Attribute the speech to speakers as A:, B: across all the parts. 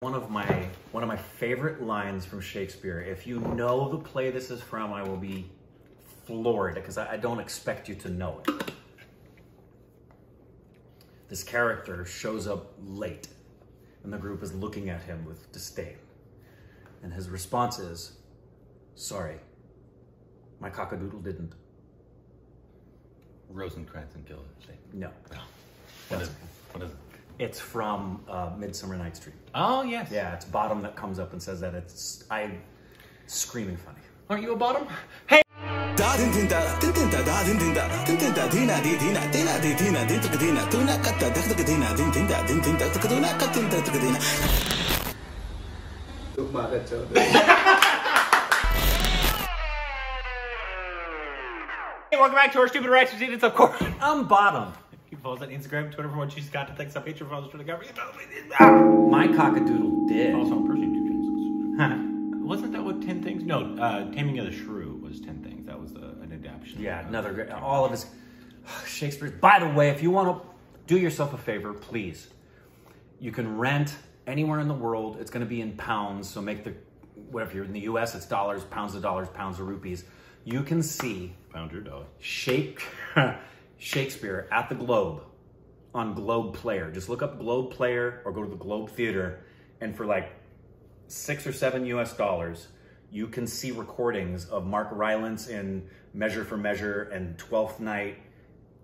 A: One of my favorite lines from Shakespeare. If you know the play this is from, I will be floored because I don't expect you to know it. This character shows up late and the group is looking at him with disdain. And his response is, "Sorry, my cockadoodle didn't."
B: Rosencrantz and Guildenstern.
A: No.
B: What is it?
A: It's from Midsummer Night's Dream.
B: Oh, yes.
A: Yeah, it's Bottom that comes up and says that. It's screaming funny.
B: Aren't you a Bottom? Hey! Hey, welcome back to our stupid reactions. It's of course
A: I'm Bottom.
B: You can follow us on Instagram, Twitter for what she's got to thanks on Patreon for all the government.
A: My cockadoodle did.
B: Also on Persian 2 channels. Wasn't that what 10 Things? No, Taming of the Shrew was 10 Things. That was an adaptation.
A: Yeah, another great. All of his Shakespeare. By the way, if you want to do yourself a favor, please, you can rent anywhere in the world. It's going to be in pounds, so make the whatever you're in the U.S. it's dollars, pounds of rupees. You can see
B: Pound your dollar.
A: Shakespeare at the Globe on Globe Player. Just look up Globe Player or go to the Globe Theater, and for like $6 or $7 US, you can see recordings of Mark Rylance in Measure for Measure and Twelfth Night.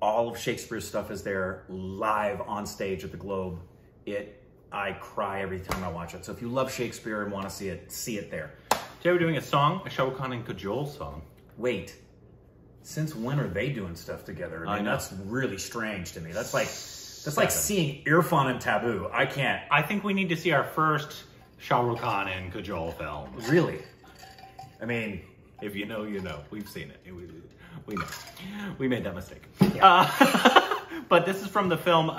A: All of Shakespeare's stuff is there live on stage at the Globe. I cry every time I watch it. So if you love Shakespeare and want to see it there.
B: Today we're doing a song, a Shahrukh Khan and Kajol song.
A: Wait. Since when are they doing stuff together? I mean, that's really strange to me. That's like seeing Irfan and Taboo. I can't.
B: I think we need to see our first Shahrukh Khan and Kajol film.
A: Really? I mean,
B: if you know, you know. We've seen it. We know. We made that mistake.
A: Yeah.
B: But this is from the film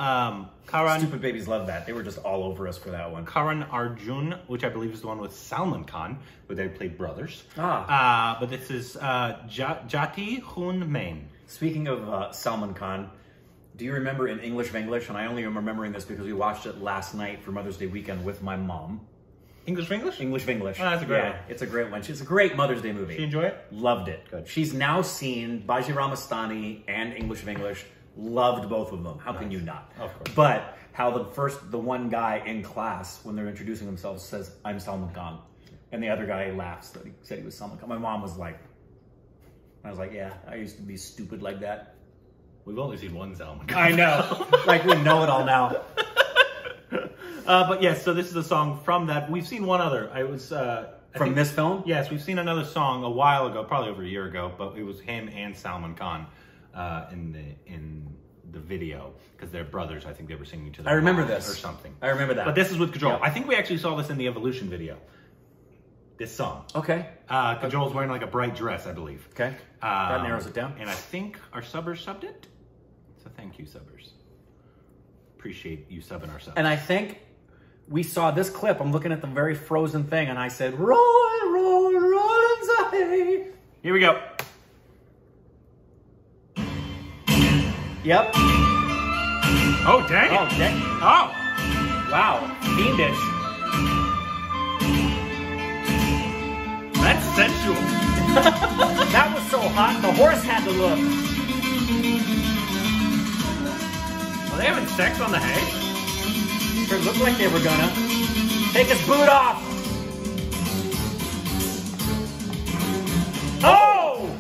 B: Karan.
A: Stupid babies love that. They were just all over us for that one.
B: Karan Arjun, which I believe is the one with Salman Khan, where they played brothers. But this is Jaati Hoon main.
A: Speaking of Salman Khan, do you remember in English Vinglish? And I only am remembering this because we watched it last night for Mother's Day weekend with my mom.
B: English Vinglish?
A: English Vinglish.
B: Oh, that's a great one.
A: It's a great one. It's a great Mother's Day movie.
B: Did you enjoy it?
A: Loved it.
B: Good.
A: She's now seen Baji Ramastani and English Vinglish. Loved both of them. How can you not?
B: Of course.
A: But how the one guy in class, when they're introducing themselves, says, "I'm Salman Khan." And the other guy laughs that he said he was Salman Khan. My mom was like, I was like, yeah, I used to be stupid like that.
B: We've only seen one Salman Khan.
A: I know. Like, we know it all now.
B: But yes, so this is a song from that. We've seen one other. I was
A: from this film?
B: Yes, we've seen another song a while ago, probably over a year ago, but it was him and Salman Khan in the video because they're brothers. I think they were singing to their
A: I remember
B: mom
A: this
B: or something.
A: I remember that.
B: But this is with Kajol.
A: Yeah.
B: I think we actually saw this in the Evolution video. This song.
A: Okay.
B: Kajol's wearing like a bright dress, I believe.
A: Okay. That narrows it down.
B: And I think our subbers subbed it. So thank you, subbers. Appreciate you subbing our subs.
A: And I think we saw this clip. I'm looking at the very Frozen thing, and I said, "Roy, roy, roy, say."
B: Here we go.
A: Yep.
B: Oh, dang it.
A: Oh, dang.
B: Oh.
A: Wow. Fiendish.
B: That's sensual.
A: That was so hot, the horse had to look.
B: Are they having sex on the hay?
A: It looked like they were gonna. Take his boot off. Oh!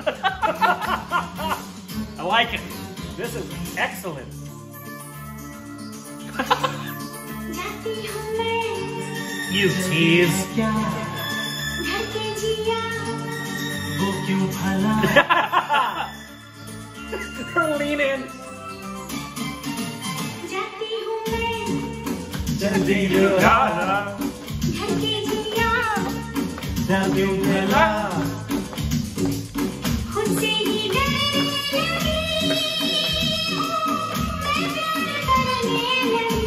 B: I like it.
A: This is excellent. You tease. Lean in.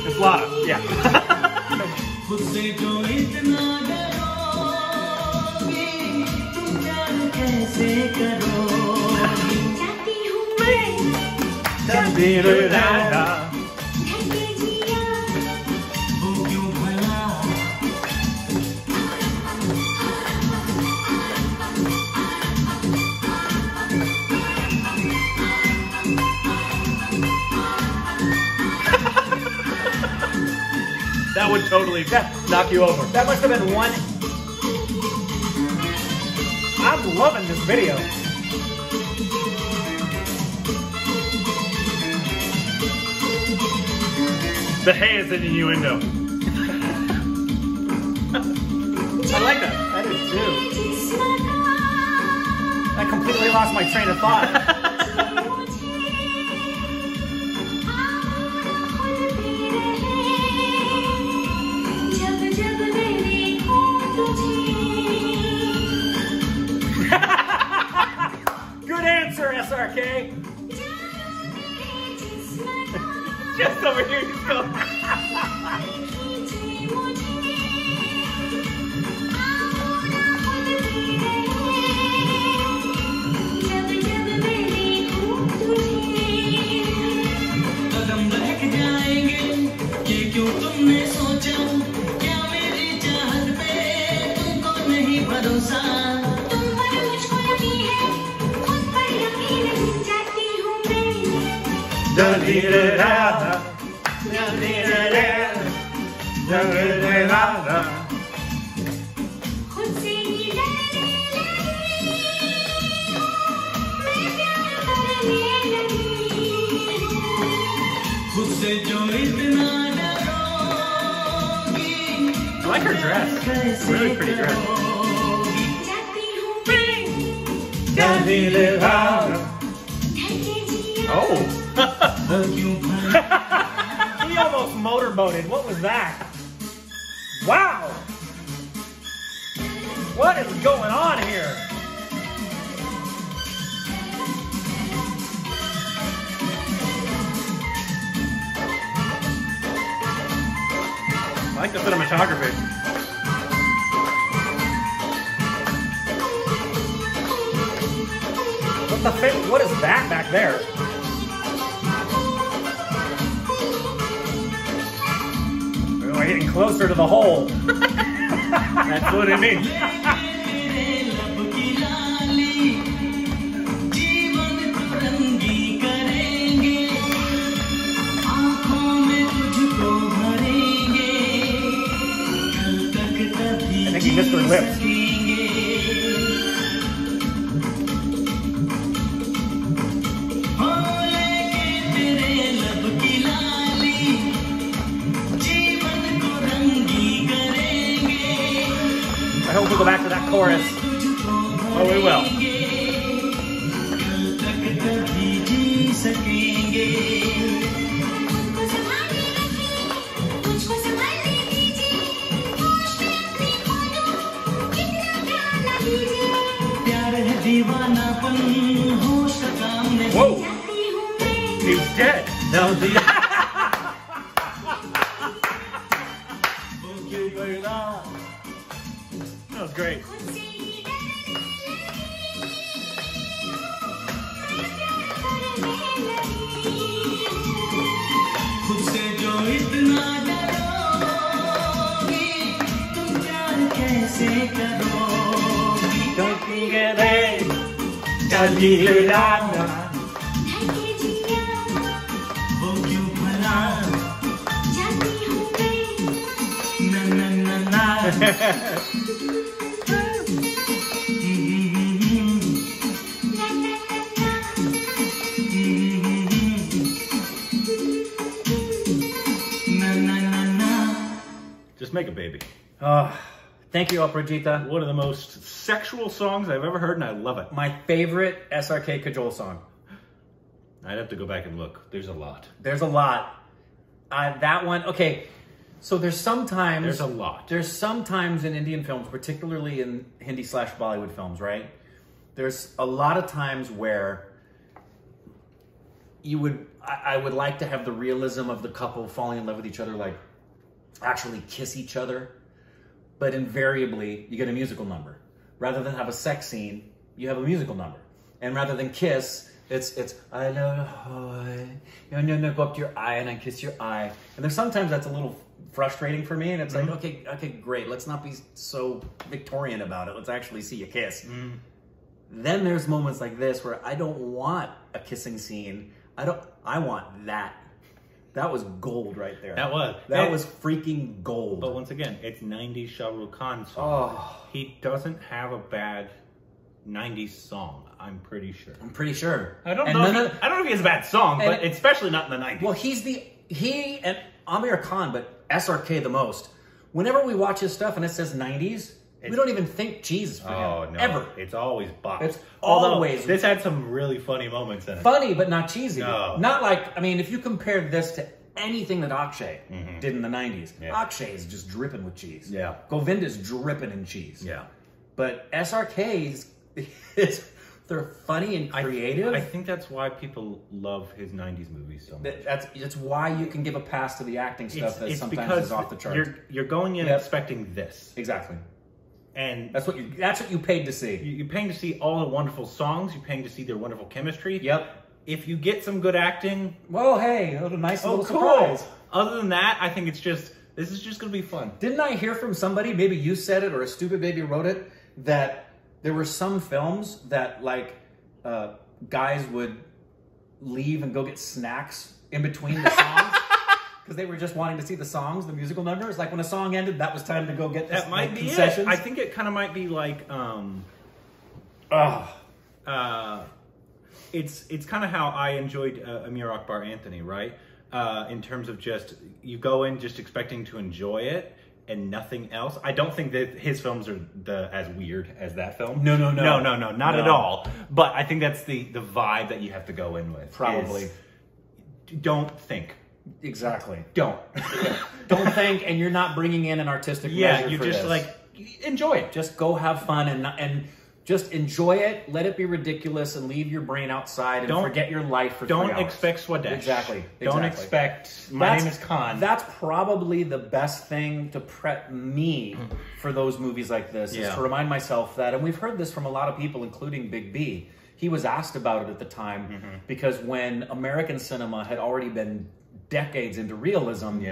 B: It's Lana. Yeah. That would totally knock you over.
A: That must have been one. I'm loving this video.
B: The hay is an innuendo.
A: I like that. I do too. I completely lost my train of thought. Good answer, SRK.
B: Just over here, just go.
A: I like her dress. Really pretty dress. Oh. He almost motorboated. What was that? Wow. What is going on here?
B: I like the cinematography.
A: What is that back there? We're getting closer to the hole.
B: That's what it means.
A: I think he missed her lips. I hope we'll go back to that chorus.
B: Oh, we will.
A: Whoa! He's dead.
B: That was the...
A: That was great.
B: Just make a baby.
A: Thank you, Aprajita.
B: One of the most sexual songs I've ever heard, and I love it.
A: My favorite SRK Kajol song.
B: I'd have to go back and look. There's a lot.
A: There's a lot. That one, okay. So there's sometimes...
B: There's a lot.
A: There's sometimes in Indian films, particularly in Hindi/Bollywood films, right? There's a lot of times where I would like to have the realism of the couple falling in love with each other, like actually kiss each other. But invariably, you get a musical number. Rather than have a sex scene, you have a musical number. And rather than kiss, it's I love you, go up to your eye and I kiss your eye. And there's sometimes that's a little frustrating for me, and it's like, okay, great. Let's not be so Victorian about it. Let's actually see a kiss. Then there's moments like this where I don't want a kissing scene. I want that. That was gold right there.
B: That was.
A: That was freaking gold.
B: But once again, it's 90s Shahrukh Khan song.
A: Oh.
B: He doesn't have a bad 90s song, I'm pretty sure.
A: I'm pretty sure.
B: I don't know if he has a bad song, but especially not in the 90s.
A: Well, he and Amir Khan, but SRK the most. Whenever we watch his stuff and it says 90s, we don't even think Jesus for him.
B: Oh, no.
A: Ever.
B: It's always bop.
A: It's
B: Although,
A: always.
B: This had some really funny moments in it.
A: Funny, but not cheesy.
B: No.
A: Not like, I mean, if you compare this to anything that Akshay did in the 90s,
B: Yeah.
A: Akshay is just dripping with cheese.
B: Yeah.
A: Govinda's dripping in cheese.
B: Yeah.
A: But SRK's, they're funny and creative.
B: I think that's why people love his 90s movies so much.
A: That's why you can give a pass to the acting stuff that
B: it's
A: sometimes
B: because
A: is off the charts.
B: You're going in expecting this.
A: Exactly.
B: And
A: that's what you paid to see.
B: You're paying to see all the wonderful songs. You're paying to see their wonderful chemistry.
A: Yep.
B: If you get some good acting,
A: well, hey, a nice little surprise.
B: Other than that, I think this is just going to be fun.
A: Didn't I hear from somebody, maybe you said it or a stupid baby wrote it, that there were some films that like guys would leave and go get snacks in between the songs because they were just wanting to see the songs, the musical numbers. Like when a song ended, that was time to go get
B: that might be
A: concessions.
B: it. I think it kind of might be like it's kind of how I enjoyed Amir Akbar Anthony, right? In terms of just you go in just expecting to enjoy it and nothing else. I don't think that his films are as weird as that film.
A: No,
B: not at all. But I think that's the vibe that you have to go in with.
A: Probably.
B: Don't think.
A: Exactly.
B: Don't.
A: Don't think, and you're not bringing in an artistic measure
B: Yeah, you're
A: for
B: just
A: this.
B: like, enjoy it.
A: Just go have fun and just enjoy it. Let it be ridiculous and leave your brain outside and forget your life for 3 hours.
B: Don't expect Swadesh.
A: Exactly.
B: Don't expect my name is Khan.
A: That's probably the best thing to prep me for those movies like this, is to remind myself that, and we've heard this from a lot of people, including Big B. He was asked about it at the time because when American cinema had already been decades into realism,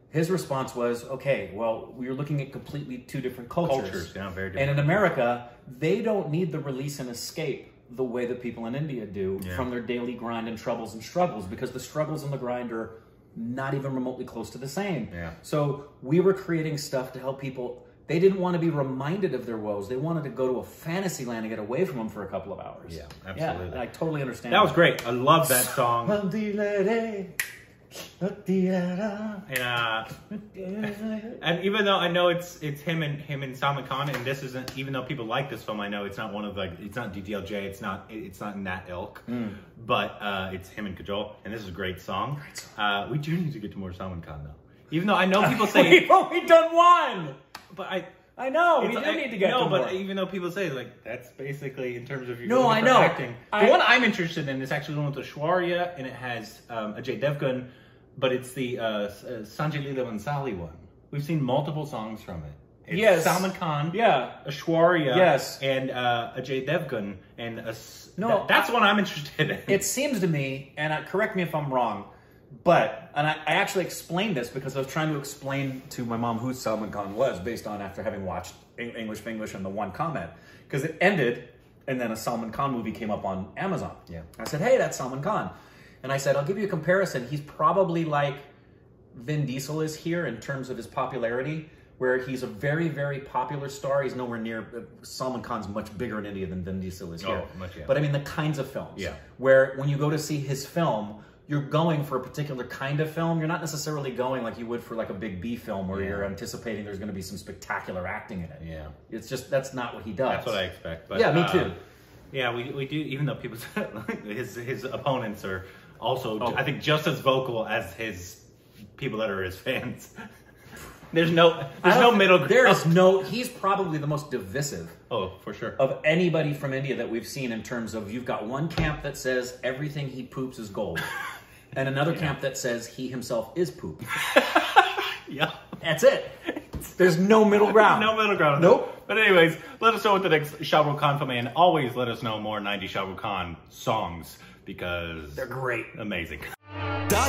A: his response was, okay, well, we're looking at completely two different cultures.
B: Yeah, very different.
A: And in America, they don't need the release and escape the way that people in India do from their daily grind and troubles and struggles, because the struggles and the grind are not even remotely close to the same.
B: Yeah.
A: So we were creating stuff to help people. They didn't want to be reminded of their woes. They wanted to go to a fantasy land and get away from them for a couple of hours.
B: Yeah, absolutely.
A: Yeah, I totally understand.
B: That was great. I love that song. And even though I know it's him and Salman Khan, and this isn't, even though people like this film, I know it's not one of it's not DDLJ, it's not in that ilk, but it's him and Kajol, and this is a great song. We do need to get to more Salman Khan though. Even though I know people say
A: we've only done one,
B: but
A: I know we do need to get to more.
B: But even though people say like that's basically in terms of acting. The one I'm interested in is actually the one with Aishwarya, and it has Ajay Devgan, but it's the Sanjay Leela Bhansali one. We've seen multiple songs from it. It's Salman Khan, Aishwarya, and Ajay Devgan, and that's the one I'm interested in.
A: It seems to me, and correct me if I'm wrong, but, and I actually explained this because I was trying to explain to my mom who Salman Khan was based on after having watched English and the one comment. Because it ended, and then a Salman Khan movie came up on Amazon.
B: Yeah.
A: I said, hey, that's Salman Khan. And I said, I'll give you a comparison. He's probably like Vin Diesel is here in terms of his popularity, where he's a very, very popular star. He's nowhere near, Salman Khan's much bigger in India than Vin Diesel is here. But I mean, the kinds of films.
B: Yeah.
A: Where when you go to see his film, you're going for a particular kind of film. You're not necessarily going like you would for like a big B film where you're anticipating there's going to be some spectacular acting in it.
B: Yeah.
A: It's just, that's not what he does.
B: That's what I expect. But,
A: yeah, me too.
B: Yeah, we do, even though people his opponents are also, I think, just as vocal as his people that are his fans. There's no middle ground.
A: He's probably the most divisive.
B: Oh, for sure.
A: Of anybody from India that we've seen, in terms of, you've got one camp that says everything he poops is gold. And another camp that says he himself is poop.
B: Yeah.
A: That's it. There's no middle ground.
B: No middle ground.
A: Nope.
B: But anyways, let us know what the next Shahrukh Khan film is, and always let us know more 90 Shahrukh Khan songs, because
A: they're great.
B: Amazing.
C: Look,